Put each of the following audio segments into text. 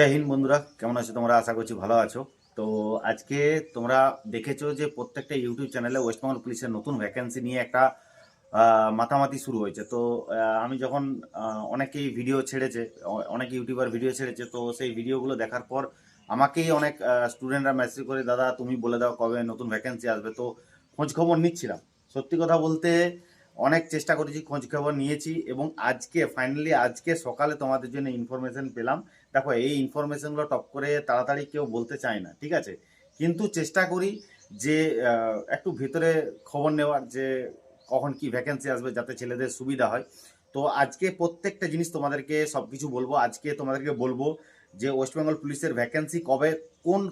জয় হিন্দ বন্ধুরা, কেমন আছো তোমরা? আশা করছি ভালো আছো। তো আজকে তোমরা দেখেছো যে প্রত্যেকটা ইউটিউব চ্যানেলে ওয়েস্টবেঙ্গল পুলিশের নতুন ভ্যাকেন্সি নিয়ে একটা মাতামাতি শুরু হয়েছে। তো আমি যখন অনেকেই ভিডিও ছেড়েছে, অনেক ইউটিউবার ভিডিও ছেড়েছে, তো সেই ভিডিওগুলো দেখার পর আমাকেই অনেক স্টুডেন্টরা মেসেজ করে, দাদা তুমি বলে দাও কবে নতুন ভ্যাকেন্সি আসবে। তো খোঁজ খবর নিচ্ছিলাম। সত্যি কথা বলতে অনেক চেষ্টা করেছি, খোঁজ খবর নিয়েছি, এবং আজকে ফাইনালি আজকে সকালে তোমাদের জন্য ইনফরমেশন পেলাম। দেখো, এই ইনফরমেশনগুলো টপ করে তাড়াতাড়ি কেউ বলতে চায় না, ঠিক আছে, কিন্তু চেষ্টা করি যে একটু ভিতরে খবর নেওয়ার, যে কখন কি ভ্যাকেন্সি আসবে যাতে ছেলেদের সুবিধা হয়। তো আজকে প্রত্যেকটা জিনিস তোমাদেরকে সব কিছু বলবো। আজকে তোমাদেরকে বলবো যে ওয়েস্ট বেঙ্গল পুলিশের ভ্যাকেন্সি কবে, কোন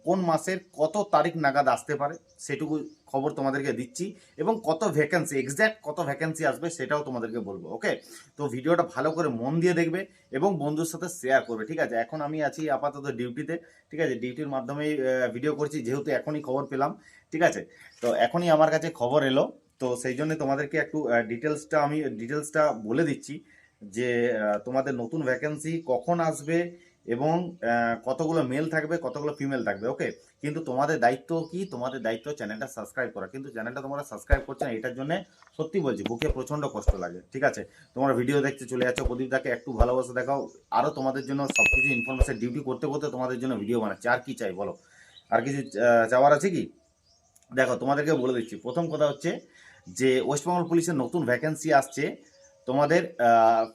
কোন মাসের কত তারিখ নাগাদ আসতে পারে সেটুকু খবর তোমাদেরকে দিচ্ছি, এবং কত ভ্যাকেন্সি, এক্স্যাক্ট কত ভ্যাকেন্সি আসবে সেটাও তোমাদেরকে বলবো। ওকে, তো ভিডিওটা ভালো করে মন দিয়ে দেখবে এবং বন্ধুর সাথে শেয়ার করবে, ঠিক আছে। এখন আমি আছি আপাতত ডিউটিতে, ঠিক আছে, ডিউটির মাধ্যমেই ভিডিও করছি, যেহেতু এখনই খবর পেলাম, ঠিক আছে। তো এখনই আমার কাছে খবর এলো, তো সেই জন্য তোমাদেরকে একটু ডিটেলসটা বলে দিচ্ছি যে তোমাদের নতুন ভ্যাকেন্সি কখন আসবে, এবং কতগুলো মেল থাকবে কতগুলো ফিমেল থাকবে। ওকে, কিন্তু তোমাদের দায়িত্ব কি? তোমাদের দায়িত্ব চ্যানেলটা সাবস্ক্রাইব করা, কিন্তু চ্যানেলটা তোমরা সাবস্ক্রাইব করছো না, এটার জন্য সত্যি বলছি বুকে প্রচণ্ড কষ্ট লাগে, ঠিক আছে। তোমরা ভিডিও দেখতে চলে যাচ্ছ, প্রদীপদাকে একটু ভালোবাসা দেখাও। আরও তোমাদের জন্য সব কিছু ইনফরমেশন ডিউটি করতে করতে তোমাদের জন্য ভিডিও বানাচ্ছে, আর কি চাই বলো? আর কিছু চাওয়ার আছে কি? দেখো, তোমাদেরকে বলে দিচ্ছি, প্রথম কথা হচ্ছে যে ওয়েস্টবেঙ্গল পুলিশের নতুন ভ্যাকেন্সি আসছে তোমাদের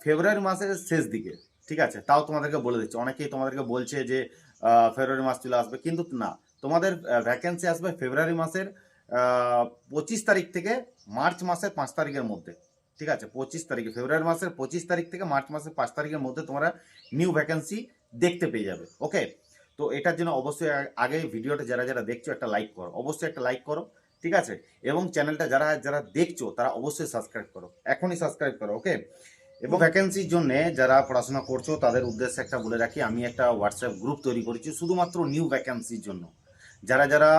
ফেব্রুয়ারি মাসের শেষ দিকে, ঠিক আছে। তাও তোমাদেরকে বলে দিচ্ছি, অনেকেই তোমাদেরকে বলছে যে ফেব্রুয়ারি মাস চলে আসবে, কিন্তু না, তোমাদের ভ্যাকেন্সি আসবে ফেব্রুয়ারি মাসের 25 তারিখ থেকে মার্চ মাসের 5 তারিখের মধ্যে, ঠিক আছে। 25 তারিখে, ফেব্রুয়ারি মাসের 25 তারিখ থেকে মার্চ মাসের 5 তারিখের মধ্যে তোমরা নিউ ভ্যাকেন্সি দেখতে পেয়ে যাবে। ওকে, তো এটার জন্য অবশ্যই আগে ভিডিওটা যারা যারা দেখছো একটা লাইক করো, অবশ্যই একটা লাইক করো, ঠিক আছে। এবং চ্যানেলটা যারা যারা দেখছো তারা অবশ্যই সাবস্ক্রাইব করো, এখনই সাবস্ক্রাইব করো। ওকে, এবং ভ্যাকেন্সির জন্য যারা পড়াশোনা করছো তাদের উদ্দেশ্যে একটা বলে রাখি, আমি একটা হোয়াটসঅ্যাপ গ্রুপ তৈরি করেছি শুধুমাত্র নিউ ভ্যাকেন্সির জন্য। যারা যারা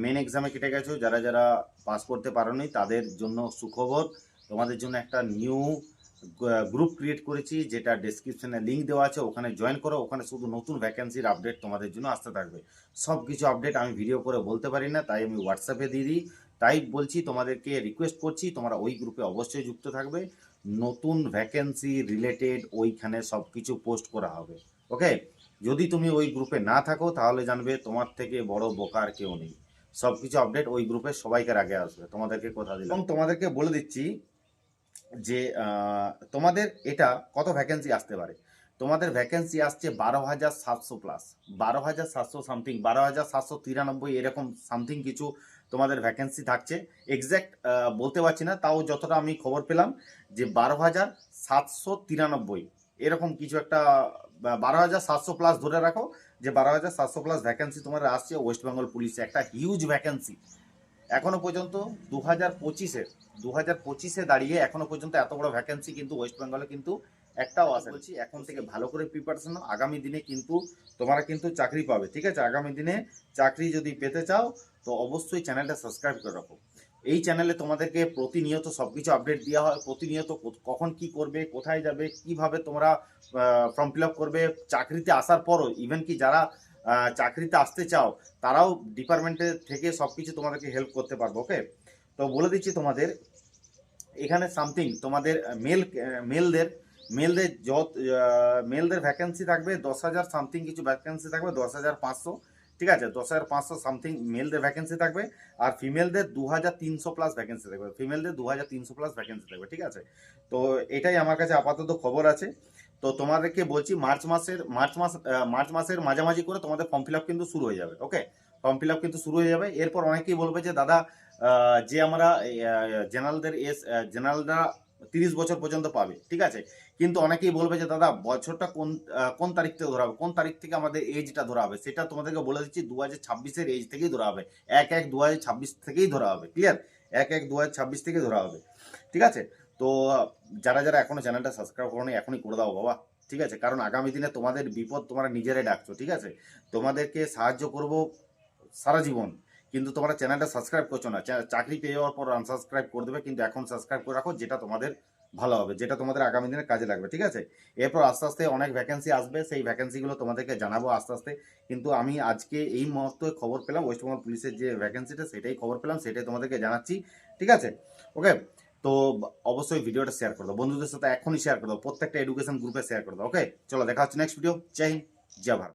মেন এক্সামে কেটে গেছো, যারা যারা পাস করতে পারোনি, তাদের জন্য সুখবর, তোমাদের জন্য একটা নিউ গ্রুপ ক্রিয়েট করেছি, যেটা ডেসক্রিপশনে লিঙ্ক দেওয়া আছে, ওখানে জয়েন করো। ওখানে শুধু নতুন ভ্যাকেন্সির আপডেট তোমাদের জন্য আসতে থাকবে। সব কিছু আপডেট আমি ভিডিও করে বলতে পারি না, তাই আমি হোয়াটসঅ্যাপে দিয়ে দিই। তাই বলছি, তোমাদেরকে রিকোয়েস্ট করছি তোমরা ওই গ্রুপে অবশ্যই যুক্ত থাকবে। নতুন ভ্যাকেন্সি রিলেটেড ওইখানে সব কিছু পোস্ট করা হবে। ওকে, যদি তুমি ওই গ্রুপে না থাকো তাহলে জানবে তোমার থেকে বড় বোকার কেউ নেই। সব কিছু আপডেট ওই গ্রুপে সবাইকার আগে আসবে, তোমাদেরকে কথা দিলাম। এবং তোমাদেরকে বলে দিচ্ছি যে তোমাদের এটা কত ভ্যাকেন্সি আসতে পারে। তোমাদের ভ্যাকেন্সি আসছে 12,700 প্লাস, 12,700 সামথিং, 12,793 এরকম সামথিং কিছু তোমাদের ভ্যাকেন্সি থাকছে। এক্স্যাক্ট বলতে পারছি না, তাও যতটা আমি খবর পেলাম যে 12,793 এরকম কিছু একটা, 12,700 প্লাস ধরে রাখো, যে 12,700 প্লাস ভ্যাকেন্সি তোমার আসছে ওয়েস্ট বেঙ্গল পুলিশে, একটা হিউজ ভ্যাকেন্সি। এখনো পর্যন্ত 2025-এ দাঁড়িয়ে এখনো পর্যন্ত এত বড় ভ্যাকেন্সি কিন্তু ওয়েস্ট বেঙ্গলে কিন্তু একটাও আসে। বলছি, এখন থেকে ভালো করে প্রিপারেশন নাও, আগামী দিনে কিন্তু তোমরা কিন্তু চাকরি পাবে, ঠিক আছে। আগামী দিনে চাকরি যদি পেতে চাও তো অবশ্যই চ্যানেলটা সাবস্ক্রাইব করে রাখো। এই চ্যানেলে তোমাদেরকে প্রতিনিয়ত সব কিছু আপডেট দেওয়া হয়, প্রতিনিয়ত কখন কি করবে, কোথায় যাবে, কিভাবে তোমরা ফর্ম ফিল আপ করবে, চাকরিতে আসার পরও ইভেন কি যারা চাকরিতে আসতে চাও তারাও ডিপার্টমেন্টের থেকে সব কিছু তোমাদেরকে হেল্প করতে পারবো। ওকে, তো বলে দিচ্ছি তোমাদের এখানে সামথিং তোমাদের মেলদের মেলদের যত মেলদের ভ্যাকেন্সি থাকবে 10,000 সামথিং, কিছু ভ্যাকেন্সি থাকবে 10,500, ঠিক আছে, 10,500 সামথিং মেলদের ভ্যাকেন্সি থাকবে। আর ফিমেলদের 2,300 প্লাস ভ্যাকেন্সি থাকবে, ফিমেলদের 2,300 প্লাস ভ্যাকেন্সি থাকবে, ঠিক আছে। তো এটাই আমার কাছে আপাতত খবর আছে। তো তোমাদেরকে বলছি মার্চ মাসের মাঝামাঝি করে তোমাদের ফর্ম ফিল আপ কিন্তু শুরু হয়ে যাবে। ওকে, ফর্ম ফিল আপ কিন্তু শুরু হয়ে যাবে। এরপর অনেকেই বলবে যে দাদা যে আমরা জেনারেলরা 30 বছর পর্যন্ত পাবে, ঠিক আছে, কিন্তু অনেকেই বলবে যে দাদা বছরটা কোন তারিখ থেকে ধরা হবে, কোন তারিখ থেকে আমাদের এজটা ধরা হবে, সেটা তোমাদেরকে বলে দিচ্ছি 2026-এর এজ থেকেই ধরা হবে। 1/1/2026 থেকেই ধরা হবে, ক্লিয়ার, 1/1/2026 থেকে ধরা হবে, ঠিক আছে। তো যারা যারা এখনো চ্যানেলটা সাবস্ক্রাইব করোনি এখনই করে দাও বাবা, ঠিক আছে, কারণ আগামী দিনে তোমাদের বিপদ তোমরা নিজেরাই ডাকছো, ঠিক আছে। তোমাদেরকে সাহায্য করব সারা জীবন, কিন্তু তোমরা চ্যানেলটা সাবস্ক্রাইব করছো না। চাকরি পেয়ে যাওয়ার পর আনসাবস্ক্রাইব করে দেবে, কিন্তু এখন সাবস্ক্রাইব করে রাখো, যেটা তোমাদের ভালো হবে, যেটা তোমাদের আগামী দিনে কাজে লাগবে, ঠিক আছে? এরপর আস্তে আস্তে অনেক ভ্যাকেন্সি আসবে, সেই ভ্যাকেন্সিগুলো তোমাদেরকে জানাবো আস্তে আস্তে। কিন্তু আমি আজকে এই মুহূর্তে খবর পেলাম, ওয়েস্ট বেঙ্গল পুলিশের যে ভ্যাকেন্সিটা সেটাই খবর পেলাম, সেটাই তোমাদেরকে জানাচ্ছি, ঠিক আছে? ওকে, তো অবশ্যই ভিডিওটা শেয়ার করে দাও বন্ধুদের সাথে, এখনই শেয়ার করে দাও, প্রত্যেকটা এডুকেশন গ্রুপে শেয়ার করে দাও। ওকে, চলো দেখা হচ্ছে নেক্সট ভিডিও। জয় হিন্দ, জয় ভারত।